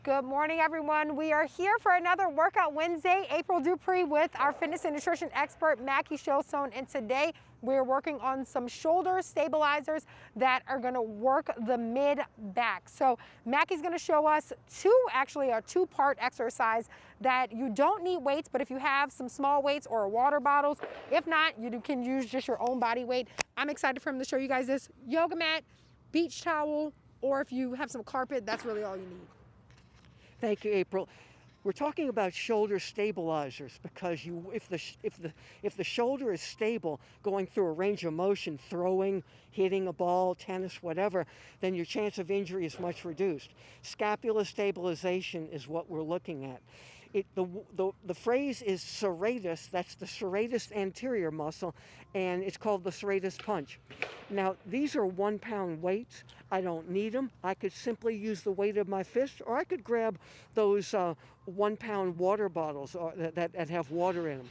Good morning, everyone. We are here for another Workout Wednesday. April Dupree with our fitness and nutrition expert, Mackie Shilstone. And today we're working on some shoulder stabilizers that are gonna work the mid back. So Mackie's gonna show us a two-part exercise that you don't need weights, but if you have some small weights or water bottles, if not, you can use just your own body weight. I'm excited for him to show you guys this yoga mat, beach towel, or if you have some carpet, that's really all you need. Thank you, April. We're talking about shoulder stabilizers because if the shoulder is stable, going through a range of motion, throwing, hitting a ball, tennis, whatever, then your chance of injury is much reduced. Scapula stabilization is what we're looking at. The phrase is serratus, that's the serratus anterior muscle, and it's called the Serratus Punch. Now, these are 1 pound weights. I don't need them. I could simply use the weight of my fist, or I could grab those 1 pound water bottles that have water in them.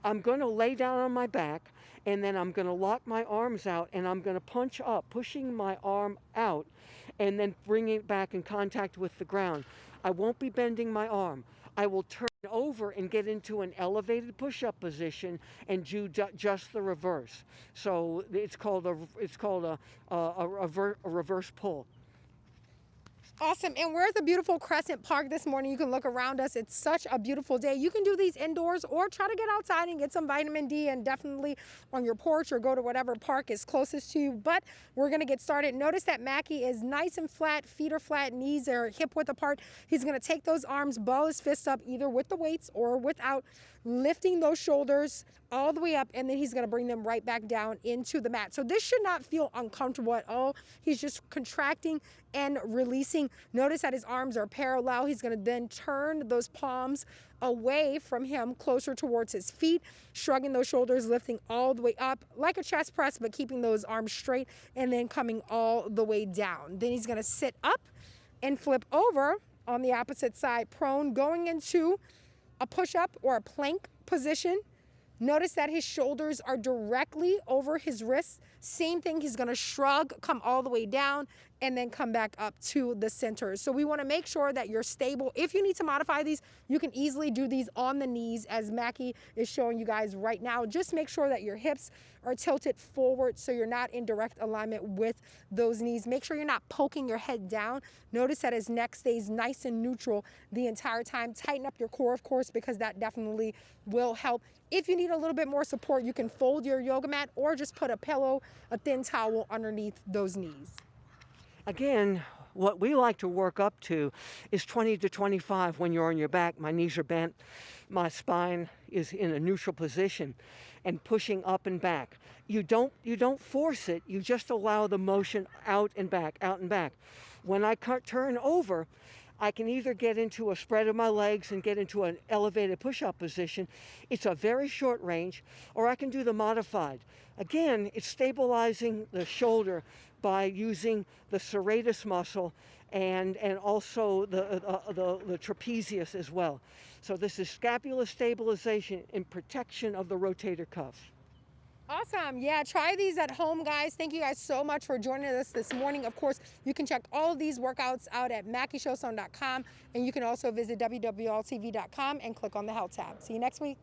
I'm going to lay down on my back, and then I'm going to lock my arms out, and I'm going to punch up, pushing my arm out, and then bringing it back in contact with the ground. I won't be bending my arm. I will turn over and get into an elevated push-up position and do just the reverse. So it's called a reverse pull. Awesome, and we're at the beautiful Crescent Park this morning. You can look around us. It's such a beautiful day. You can do these indoors or try to get outside and get some vitamin D, and definitely on your porch or go to whatever park is closest to you. But we're gonna get started. Notice that Mackie is nice and flat, feet are flat, knees are hip width apart. He's gonna take those arms, ball his fists up, either with the weights or without, lifting those shoulders all the way up, and then he's gonna bring them right back down into the mat. So this should not feel uncomfortable at all. He's just contracting and releasing. Notice that his arms are parallel. He's gonna then turn those palms away from him, closer towards his feet, shrugging those shoulders, lifting all the way up like a chest press, but keeping those arms straight, and then coming all the way down. Then he's gonna sit up and flip over on the opposite side, prone, going into a push-up or a plank position. Notice that his shoulders are directly over his wrists. Same thing, he's gonna shrug, come all the way down, and then come back up to the center. So we wanna make sure that you're stable. If you need to modify these, you can easily do these on the knees as Mackie is showing you guys right now. Just make sure that your hips are tilted forward so you're not in direct alignment with those knees. Make sure you're not poking your head down. Notice that his neck stays nice and neutral the entire time. Tighten up your core, of course, because that definitely will help. If you need a little bit more support, you can fold your yoga mat or just put a pillow, a thin towel underneath those knees. Again, what we like to work up to is 20 to 25 when you're on your back. My knees are bent, my spine is in a neutral position, and pushing up and back. You don't force it, you just allow the motion out and back, out and back. When I turn over, I can either get into a spread of my legs and get into an elevated push-up position. It's a very short range, or I can do the modified. Again, it's stabilizing the shoulder by using the serratus muscle and also the trapezius as well. So this is scapula stabilization and protection of the rotator cuff. Awesome. Yeah, try these at home, guys. Thank you guys so much for joining us this morning. Of course, you can check all of these workouts out at MackieShowstone.com, and you can also visit www.alltv.com and click on the Health tab. See you next week.